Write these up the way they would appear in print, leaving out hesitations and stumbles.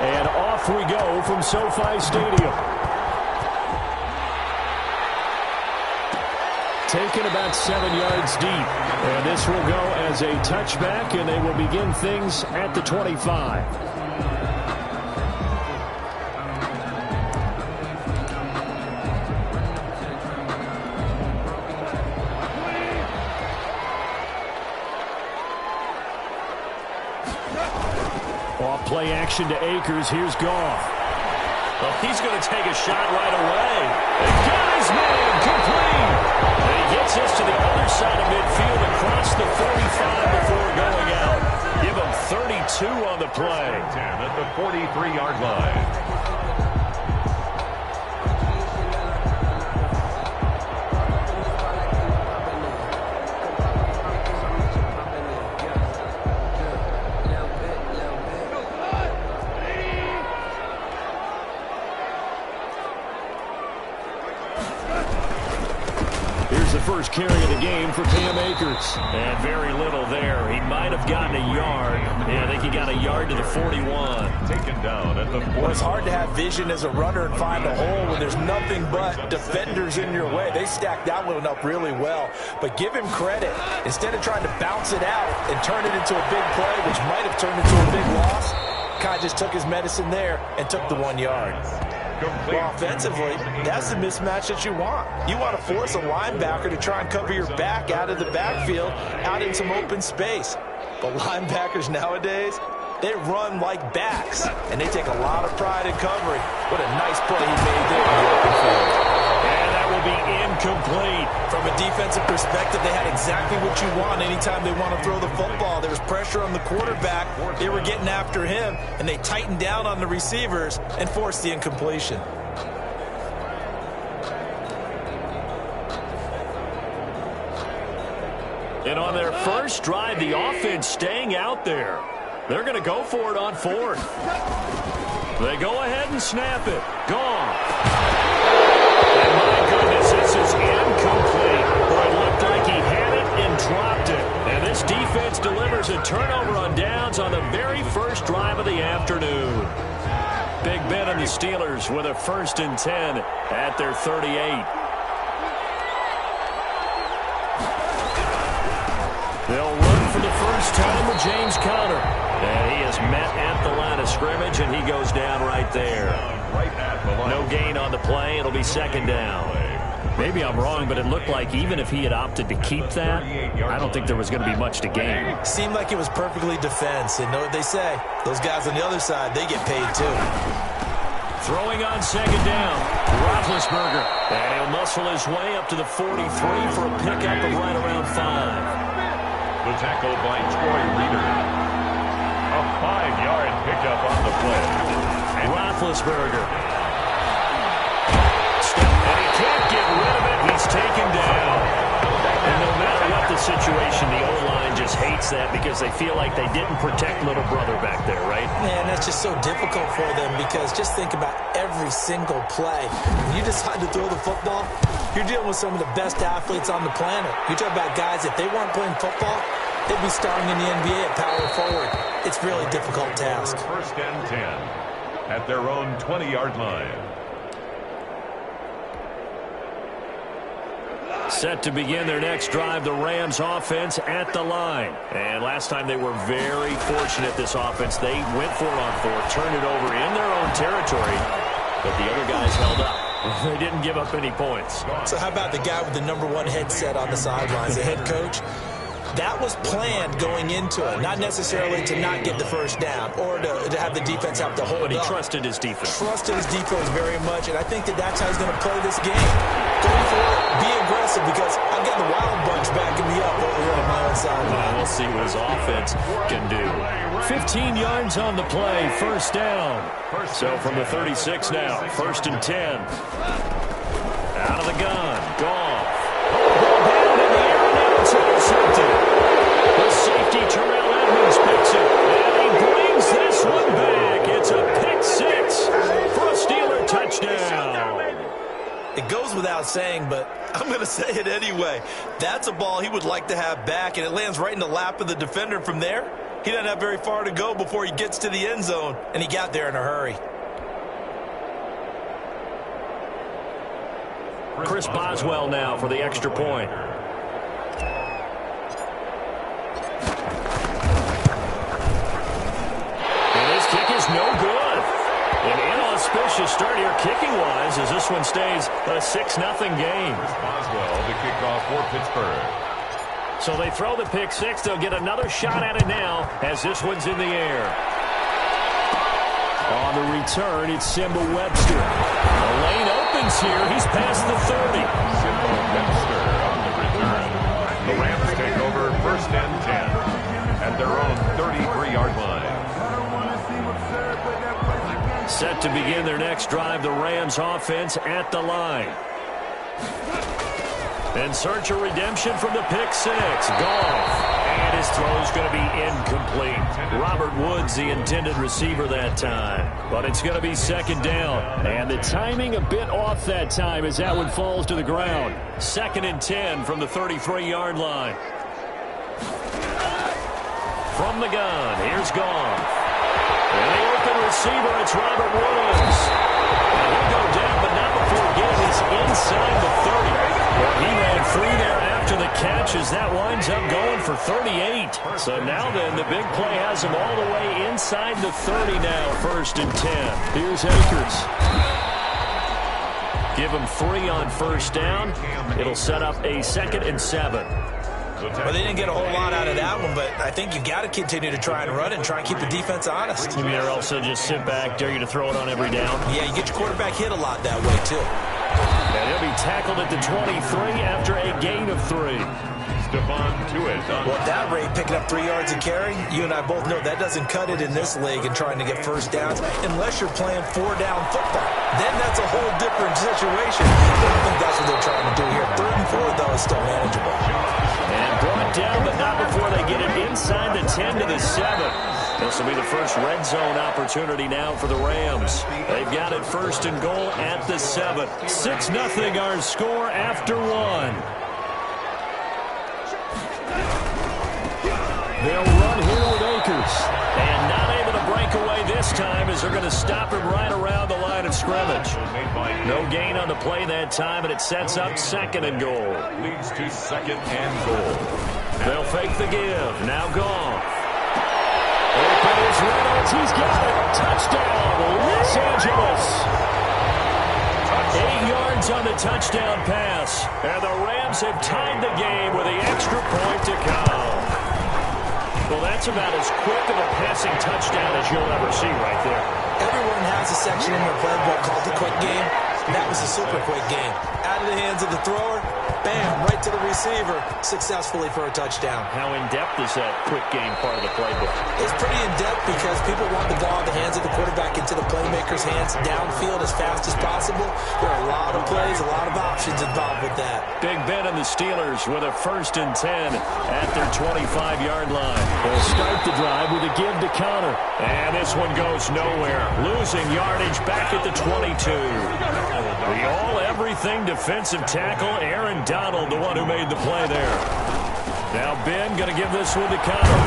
And off we go from SoFi Stadium. Taken about 7 yards deep. And this will go as a touchback, and they will begin things at the 25. Off play action to Akers. Here's Goff. Well, he's going to take a shot right away. He got his man complete. And he gets us to the other side of midfield across the 45 before going out. Give him 32 on the play. 10 at the 43-yard line. First carry of the game for Cam Akers. And very little there. He might have gotten a yard. Yeah, I think he got a yard to the 41. Taken down at the 40. Well, it's hard to have vision as a runner and find a hole when there's nothing but defenders in your way. They stacked that one up really well. But give him credit. Instead of trying to bounce it out and turn it into a big play, which might have turned into a big loss, Kai just took his medicine there and took the 1 yard. Well, offensively, that's the mismatch that you want. You want to force a linebacker to try and cover your back out of the backfield, out in some open space. But linebackers nowadays, they run like backs, and they take a lot of pride in covering. What a nice play he made there in the open field. And that will be incomplete. From a defensive perspective, they had exactly what you want anytime they want to throw the football. There was pressure on the quarterback. They were getting after him, and they tightened down on the receivers and forced the incompletion. And on their first drive, the offense staying out there. They're going to go for it on fourth. They go ahead and snap it. Gone. And my goodness, this is incomplete. Boy, it looked like he had it and dropped it. And this defense delivers a turnover on downs on the very first drive of the afternoon. Big Ben and the Steelers with a 1st and 10 at their 38. They'll run for the first time with James Conner. And he is met at the line of scrimmage, and he goes down right there. No gain on the play. It'll be 2nd down. Maybe I'm wrong, but it looked like even if he had opted to keep that, I don't think there was going to be much to gain. Seemed like it was perfectly defense. And know what they say? Those guys on the other side, they get paid too. Throwing on 2nd down, Roethlisberger. And he'll muscle his way up to the 43 for a pickup of right around 5. The tackle by Troy Reader. A 5-yard pickup on the play. Roethlisberger. And he can't get rid of it. He's taken down. And no matter what the situation, the O-line just hates that because they feel like they didn't protect little brother back there, right? Man, that's just so difficult for them because just think about every single play. When you decide to throw the football, you're dealing with some of the best athletes on the planet. You talk about guys, if they weren't playing football, they'd be starting in the NBA at power forward. It's a really difficult task. 1st and 10 at their own 20-yard line. Set to begin their next drive, the Rams offense at the line. And last time they were very fortunate, this offense. They went for it on 4th, turned it over in their own territory, but the other guys held up. They didn't give up any points. So how about the guy with the #1 headset on the sidelines, the head coach? That was planned going into it, not necessarily to not get the first down or to have the defense have to hold But he up. trusted his defense. Trusted his defense very much, and I think that's how he's going to play this game. Go for it, be aggressive, because I'm getting the Wild Bunch backing me up over here on my own side. We'll see what his offense can do. 15 yards on the play, 1st down. So from the 36 now, 1st and 10. Out of the gun, Goff. Down in the air, and now it's intercepted. The safety, Terrell Edmonds, picks it, and he brings this one back. It's a pick 6 for a Steeler touchdown. It goes without saying, but I'm going to say it anyway. That's a ball he would like to have back, and it lands right in the lap of the defender. From there, He doesn't have very far to go before he gets to the end zone, and he got there in a hurry. Chris Boswell now for the extra point. And his kick is no good. An inauspicious start here kicking-wise as this one stays a 6-0 game. Chris Boswell, the kickoff for Pittsburgh. So they throw the pick six. They'll get another shot at it now as this one's in the air. On the return, it's Simba Webster. The lane opens here. He's past the 30. Simba Webster on the return. The Rams take over 1st and 10 at their own 33-yard line. Set to begin their next drive, the Rams offense at the line. In search of redemption from the pick six. Goff. And his throw's going to be incomplete. Robert Woods, the intended receiver that time. But it's going to be 2nd down. And the timing a bit off that time as that one falls to the ground. 2nd and 10 from the 33-yard line. From the gun, here's Goff. And the open receiver, it's Robert Woods. And he'll go down, but not before getting his inside the 30. Well, he ran free there after the catch as that winds up going for 38. So now then, the big play has him all the way inside the 30 now, 1st and 10. Here's Akers. Give him 3 on 1st down. It'll set up a 2nd and 7. Well, they didn't get a whole lot out of that one, but I think you got to continue to try and run it and try and keep the defense honest. You mean or also just sit back, dare you to throw it on every down? Yeah, you get your quarterback hit a lot that way, too. And he'll be tackled at the 23 after a gain of 3. Stephon Tuitt. Well, at that rate, picking up 3 yards a carry, you and I both know that doesn't cut it in this league and trying to get 1st downs unless you're playing 4-down football. Then that's a whole different situation. I don't think that's what they're trying to do here. 3rd and 4, though, is still manageable. And brought down, but not before they get it inside the 10 to the 7. This will be the first red zone opportunity now for the Rams. They've got it 1st and goal at the 7. 6-0 our score after 1. They'll run here with Akers. And not able to break away this time as they're going to stop him right around the line of scrimmage. No gain on the play that time, and it sets up 2nd and goal. Leads to 2nd and goal. They'll fake the give. Now Goff. Open is Reynolds. He's got it. Touchdown, Los Angeles. 8 yards on the touchdown pass. And the Rams have tied the game with the extra point to come. Well, that's about as quick of a passing touchdown as you'll ever see right there. Everyone has a section in their playbook called the quick game. That was a super quick game. Out of the hands of the thrower, bam, right to the receiver, successfully for a touchdown. How in-depth is that quick game part of the playbook? It's pretty in-depth because people want the ball in the hands of the quarterback into the playmaker's hands downfield as fast as possible. There are a lot of plays, a lot of options involved with that. Big Ben and the Steelers with a 1st and 10 at their 25-yard line. They'll start the drive with a give to counter. And this one goes nowhere. Losing yardage back at the 22. The all-everything defensive tackle, Aaron Donald, the one who made the play there. Now Ben going to give this one to counter.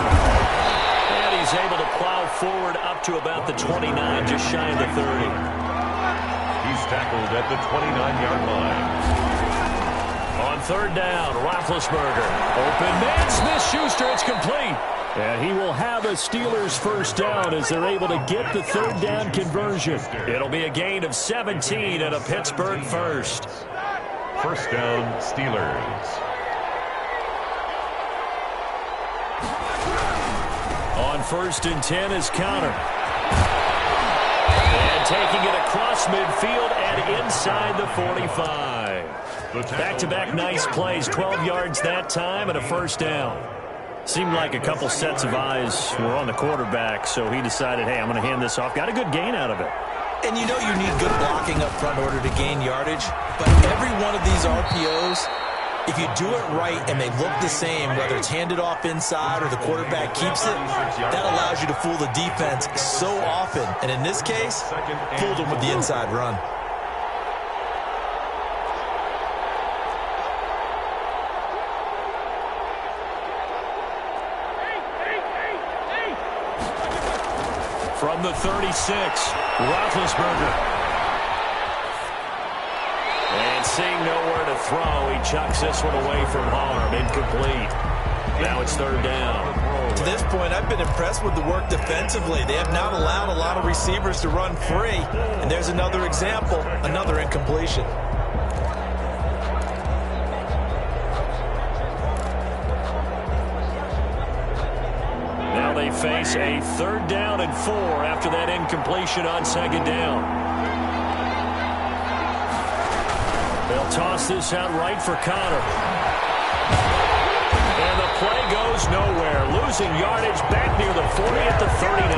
And he's able to plow forward up to about the 29, just shy of the 30. He's tackled at the 29-yard line. On 3rd down, Roethlisberger. Open man, Smith-Schuster, it's complete. And he will have a Steelers 1st down as they're able to get the 3rd down conversion. It'll be a gain of 17 and a Pittsburgh 1st. 1st down, Steelers. On 1st and 10 is counter. And taking it across midfield and inside the 45. Back-to-back nice plays, 12 yards that time and a 1st down. Seemed like a couple sets of eyes were on the quarterback, so he decided, hey, I'm going to hand this off. Got a good gain out of it. And you know you need good blocking up front in order to gain yardage, but every one of these RPOs, if you do it right and they look the same, whether it's handed off inside or the quarterback keeps it, that allows you to fool the defense so often. And in this case, fooled them with the inside run. From the 36, Roethlisberger. And seeing nowhere to throw, he chucks this one away from harm. Incomplete. Now it's third down. To this point, I've been impressed with the work defensively. They have not allowed a lot of receivers to run free. And there's another example, another incompletion. Now they face a third down and 4 after that incompletion on second down. They'll toss this out right for Connor. And the play goes nowhere. Losing yardage back near the 40 at the 39.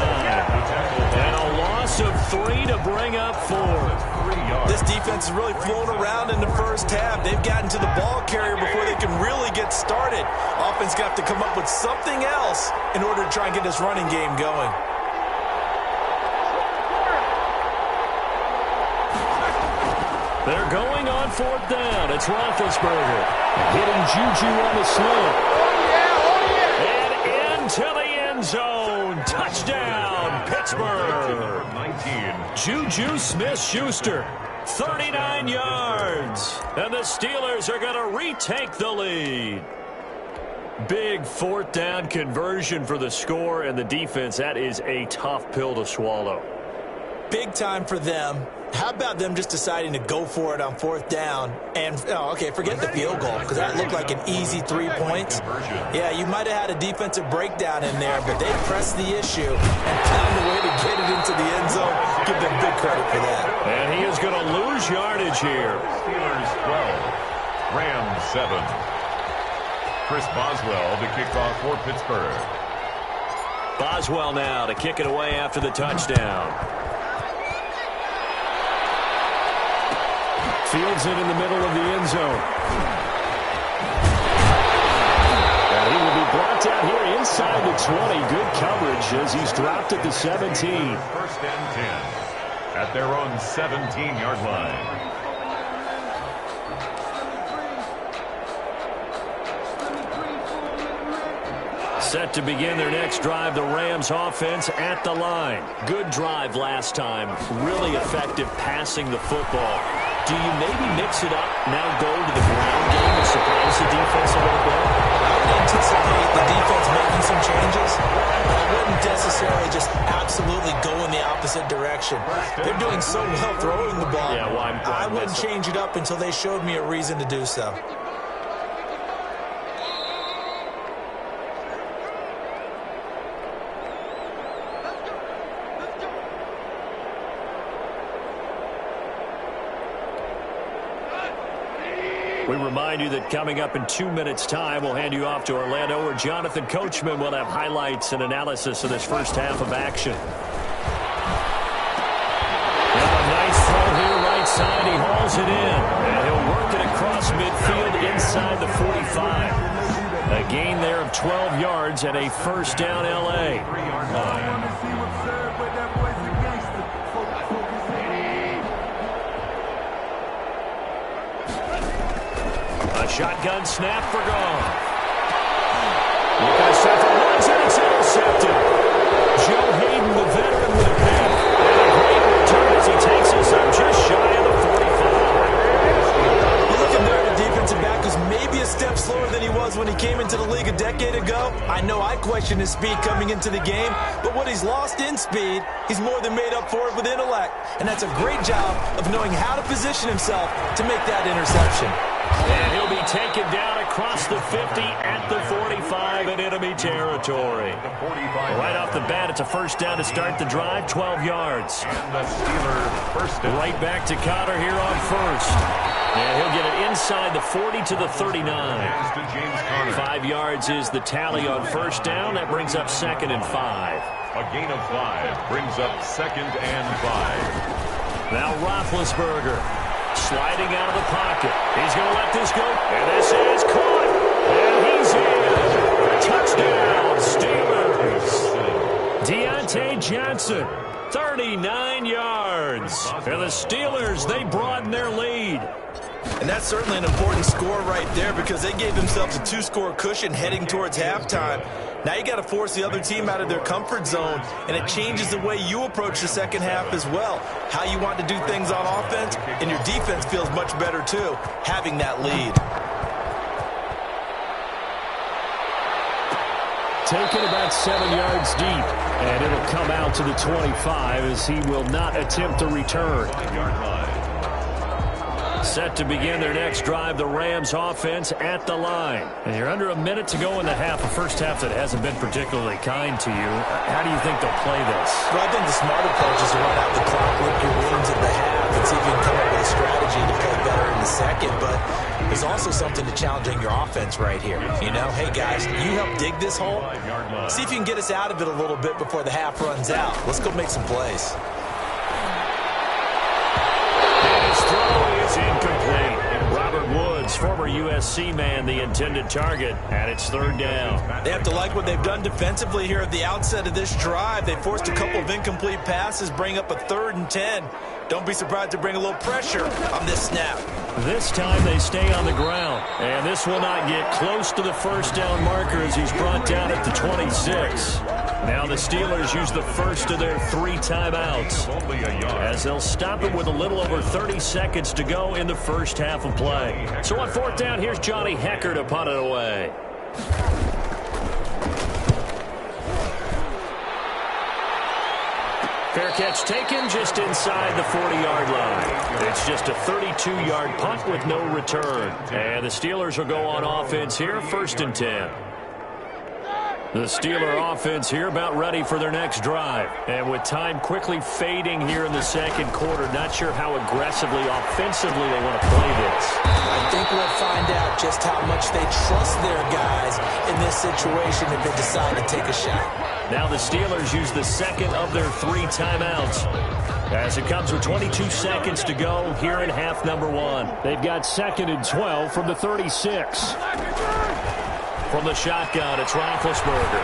And a loss of 3 to bring up 4. This defense has really flown around in the first half. They've gotten to the ball carrier before they can really get started. Offense got to come up with something else in order to try and get this running game going. They're going on fourth down. It's Roethlisberger. Hitting Juju on the slant. And into the end zone. Touchdown, Pittsburgh. 19. Juju Smith-Schuster, 39 yards. And the Steelers are going to retake the lead. Big fourth down conversion for the score and the defense. That is a tough pill to swallow. Big time for them. How about them just deciding to go for it on fourth down? And, forget the field goal, because that looked like an easy 3 points. Yeah, you might have had a defensive breakdown in there, but they pressed the issue and found a way to get it into the end zone. Give them big credit for that. And he is going to lose yardage here. Steelers 12. Rams 7. Chris Boswell to kick off for Pittsburgh. Boswell now to kick it away after the touchdown. Fields it in the middle of the end zone. And he will be blocked out here inside the 20. Good coverage as he's dropped at the 17. First and 10 at their own 17-yard line. Set to begin their next drive, the Rams offense at the line. Good drive last time. Really effective passing the football. Do you maybe mix it up, now go to the ground game and surprise the defense a little bit? I would anticipate the defense making some changes, but I wouldn't necessarily just absolutely go in the opposite direction. They're doing so well throwing the ball. Yeah, I wouldn't change it up until they showed me a reason to do so. We remind you that coming up in 2 minutes' time, we'll hand you off to Orlando, where Jonathan Coachman will have highlights and analysis of this first half of action. And a nice throw here right side. He hauls it in. And he'll work it across midfield inside the 45. A gain there of 12 yards and a first down L.A. 3-yard line. Shotgun snap for gone. Looking to set for runs, and it's intercepted. Joe Hayden, the veteran, with a pick. And a great return as he takes us up just shy of the 45. You're looking there at a defensive back who's maybe a step slower than he was when he came into the league a decade ago. I know I questioned his speed coming into the game, but what he's lost in speed, he's more than made up for it with intellect. And that's a great job of knowing how to position himself to make that interception. And he'll be taken down across the 50 at the 45 in enemy territory. Right off the bat, it's a first down to start the drive, 12 yards. And the Steelers first down. Right back to Connor here on first. And he'll get it inside the 40 to the 39. To James Conner. 5 yards is the tally on first down. That brings up second and 5. A gain of 5 brings up second and 5. Now Roethlisberger. Sliding out of the pocket. He's going to let this go. And this is caught. And he's in. Touchdown, Steelers. Deontay Johnson, 39 yards. And the Steelers, they broaden their lead. And that's certainly an important score right there because they gave themselves a 2-score cushion heading towards halftime. Now you got to force the other team out of their comfort zone, and it changes the way you approach the second half as well. How you want to do things on offense, and your defense feels much better too, having that lead. Taken about 7 yards deep, and it'll come out to the 25 as he will not attempt to return. Set to begin their next drive, the Rams offense at the line. And you're under a minute to go in the half, a first half that hasn't been particularly kind to you. How do you think they'll play this? Well, I think the smart approach is to run out the clock, lick your wounds at the half, and see if you can come up with a strategy to play better in the second. But there's also something to challenging your offense right here. You know, hey, guys, you help dig this hole. See if you can get us out of it a little bit before the half runs out. Let's go make some plays. Incomplete. Robert Woods, former USC man, the intended target, and it's third down. They have to like what they've done defensively here at the outset of this drive. They forced a couple of incomplete passes, bring up a 3rd and 10. Don't be surprised to bring a little pressure on this snap. This time they stay on the ground, and this will not get close to the first down marker as he's brought down at the 26. Now the Steelers use the first of their 3 timeouts as they'll stop it with a little over 30 seconds to go in the first half of play. So on 4th down, here's Johnny Hecker to punt it away. Fair catch taken just inside the 40-yard line. It's just a 32-yard punt with no return. And the Steelers will go on offense here, 1st and 10. The Steeler offense here about ready for their next drive. And with time quickly fading here in the second quarter, not sure how aggressively, offensively they want to play this. I think we'll find out just how much they trust their guys in this situation if they decide to take a shot. Now the Steelers use the second of their 3 timeouts as it comes with 22 seconds to go here in half number 1. They've got 2nd and 12 from the 36. From the shotgun, it's Roethlisberger.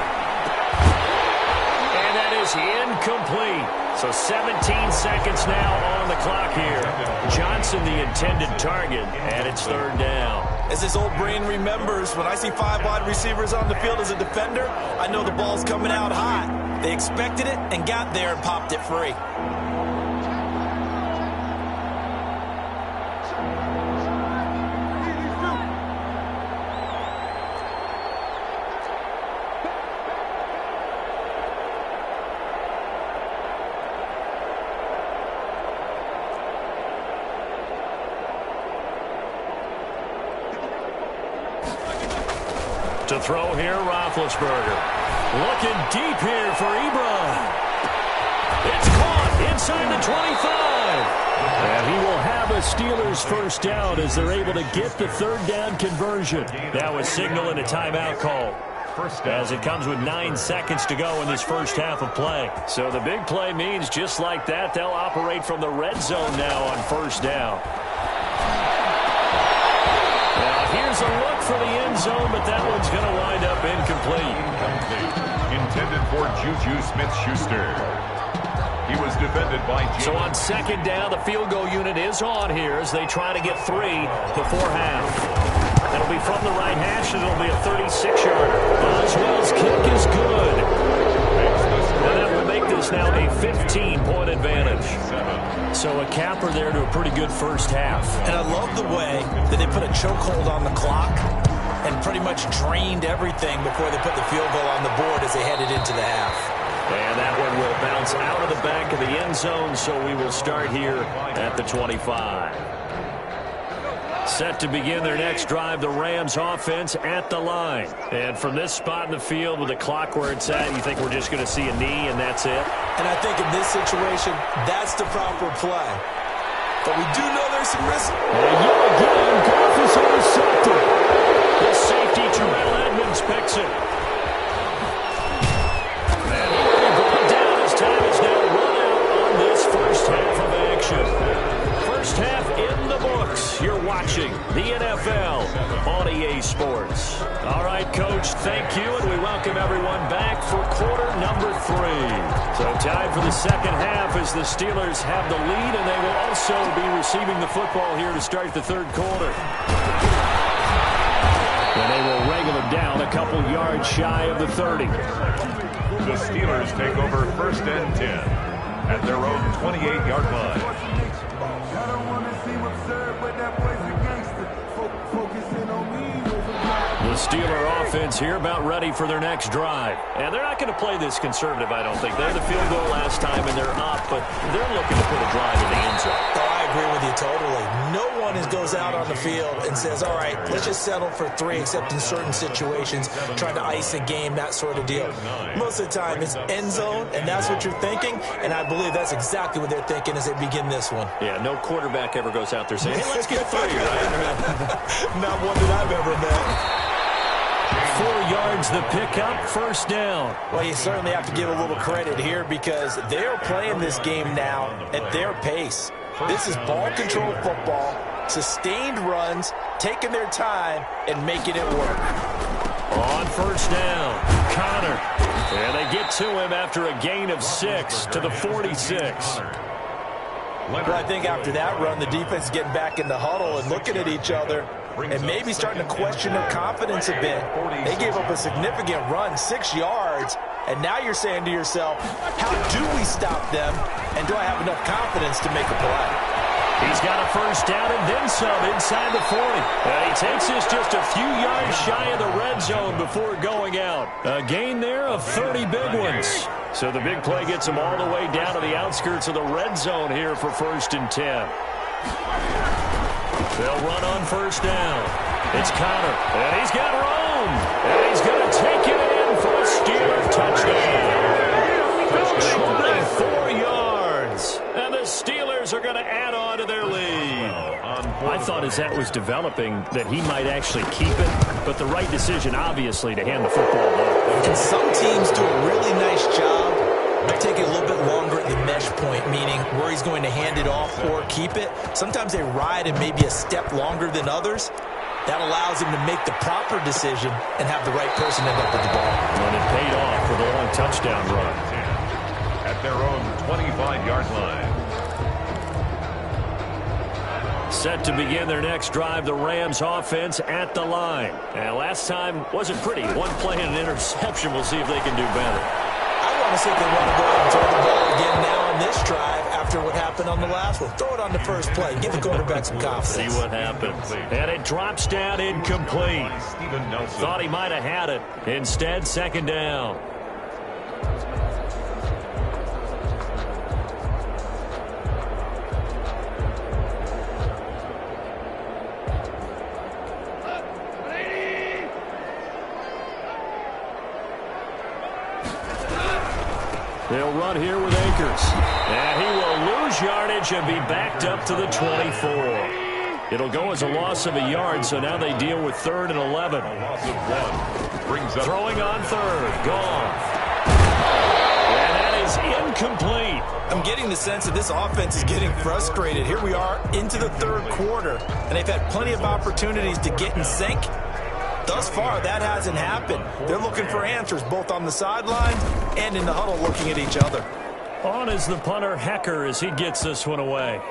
And that is incomplete. So 17 seconds now on the clock here. Johnson, the intended target, and it's 3rd down. As his old brain remembers, when I see 5 wide receivers on the field as a defender, I know the ball's coming out hot. They expected it and got there and popped it free. To throw here, Roethlisberger. Looking deep here for Ebron. It's caught inside the 25. And he will have a Steelers first down as they're able to get the 3rd down conversion. That was signaling a timeout call as it comes with 9 seconds to go in this first half of play. So the big play means just like that, they'll operate from the red zone now on 1st down. Here's a look for the end zone, but that one's going to wind up incomplete. Intended for Juju Smith-Schuster. He was defended by James. So on 2nd down, the field goal unit is on here as they try to get 3 before half. That'll be from the right hash, and it'll be a 36-yarder. Boswell's kick is good. And that will make this now a 15-point advantage. So a capper there to a pretty good first half. And I love the way that they put a chokehold on the clock and pretty much drained everything before they put the field goal on the board as they headed into the half. And that one will bounce out of the back of the end zone, so we will start here at the 25. Set to begin their next drive, the Rams offense at the line. And from this spot in the field with the clock where it's at, you think we're just going to see a knee and that's it? And I think in this situation, that's the proper play. But we do know there's some risk. And yet again, Goff is intercepted. The safety, Terrell Edmonds, picks it. And he'll be brought down as time is now run out on this first half of action. First half in the books. You're watching the NFL on EA Sports. All right, Coach, thank you, and we welcome everyone back for quarter number 3. So tied for the second half as the Steelers have the lead, and they will also be receiving the football here to start the third quarter. And they will wrangle them down a couple yards shy of the 30. The Steelers take over first and 10 at their own 28-yard line. The Steeler offense here about ready for their next drive. And they're not going to play this conservative, I don't think. They had the field goal last time, and they're up, but they're looking to put a drive in the end zone. Oh, I agree with you totally. No one goes out on the field and says, all right, let's just settle for 3, except in certain situations, trying to ice a game, that sort of deal. Most of the time, it's end zone, and that's what you're thinking, and I believe that's exactly what they're thinking as they begin this one. Yeah, no quarterback ever goes out there saying, hey, let's get 3, right? Not one that I've ever met. 4 yards the pickup, first down. Well, you certainly have to give a little credit here because they're playing this game now at their pace. This is ball control football, sustained runs, taking their time, and making it work. On first down, Connor. And they get to him after a gain of 6 to the 46. Well, I think after that run, the defense is getting back in the huddle and looking at each other and maybe starting to question their confidence a bit. They gave up a significant run, 6 yards, and now you're saying to yourself, how do we stop them, and do I have enough confidence to make a play? He's got a first down and then some inside the 40. And he takes us just a few yards shy of the red zone before going out. A gain there of 30 big ones. So the big play gets him all the way down to the outskirts of the red zone here for first and 10. They'll run on first down. It's Connor, and he's got room. And he's going to take it in for a Steeler touchdown. 24 yards. And the Steelers are going to add on to their lead. I thought as that was developing that he might actually keep it, but the right decision, obviously, to hand the football off. And some teams do a really nice job of taking a little bit longer at the mesh point, meaning where he's going to hand it off or keep it. Sometimes they ride it maybe a step longer than others. That allows him to make the proper decision and have the right person end up with the ball. And it paid off for the long touchdown run. At their own 25-yard line. Set to begin their next drive, the Rams offense at the line. And last time wasn't pretty. One play and an interception. We'll see if they can do better. I want to see if they want to go ahead and throw the ball again now on this drive after what happened on the last one. Throw it on the first play. Give the quarterback some confidence. See what happens. And it drops down incomplete. Thought he might have had it. Instead, second down. They'll run here with Akers. And he will lose yardage and be backed up to the 24. It'll go as a loss of a yard, so now they deal with 3rd and 11. A loss of 1. Brings up Throwing on 3rd. Gone. And that is incomplete. I'm getting the sense that this offense is getting frustrated. Here we are into the 3rd quarter, and they've had plenty of opportunities to get in sync. Thus far, that hasn't happened. They're looking for answers both on the sideline and in the huddle looking at each other. On is the punter, Hecker, as he gets this one away.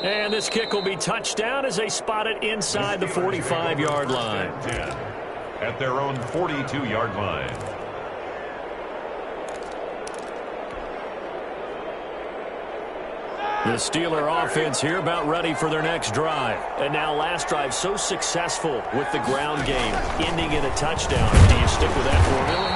And this kick will be touchdown as they spot it inside the 45-yard line. At their own 42-yard line. The Steeler offense here about ready for their next drive. And now last drive so successful with the ground game, ending in a touchdown. Do you stick with that formula?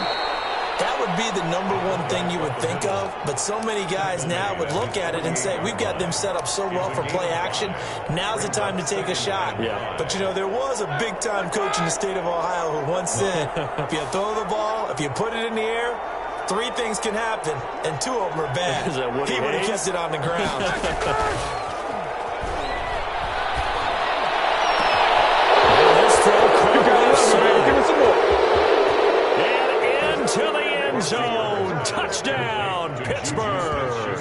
That would be the #1 thing you would think of, but so many guys now would look at it and say, we've got them set up so well for play action, now's the time to take a shot. Yeah. But, you know, there was a big-time coach in the state of Ohio who once said, if you throw the ball, if you put it in the air, 3 things can happen, and 2 of them are bad. Is that what he would have kept it on the ground. This throw, give us some more. And into the end zone. Touchdown, Pittsburgh.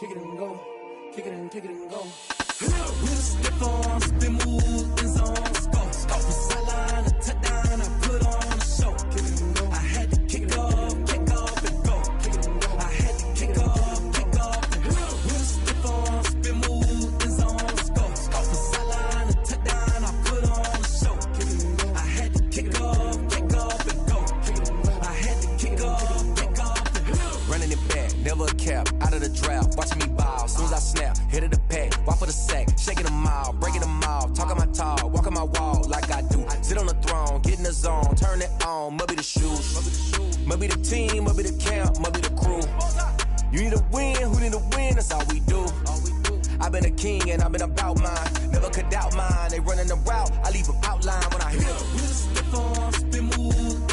kick it and go, kick it and go. With a stiff on, spin move, in zone, go. Off the sideline, a touchdown, I put on a show. Kick it and go. I had to kick off and go. Kick it and go. I had to kick off and go. With a stiff on, spin move, in zone, go. Off the sideline, a touchdown, I put on a show. Kick it and go. I had to kick off and go. Kick it and go. I had to kick off and go. Running it back, never a cap, out of the draft, watching me ball. Soon as I snap, hit of the pack, walk for the sack, shaking them all, breaking them off, talking my talk, walking my wall like I do. Sit on the throne, get in the zone, turn it on, must be the shoes, must be the team, must be the camp, must be the crew. You need a win, who need a win, that's all we do. I've been a king and I've been about mine, never could doubt mine. They running the route, I leave them outline when I hit them. With a stiff on, spin move,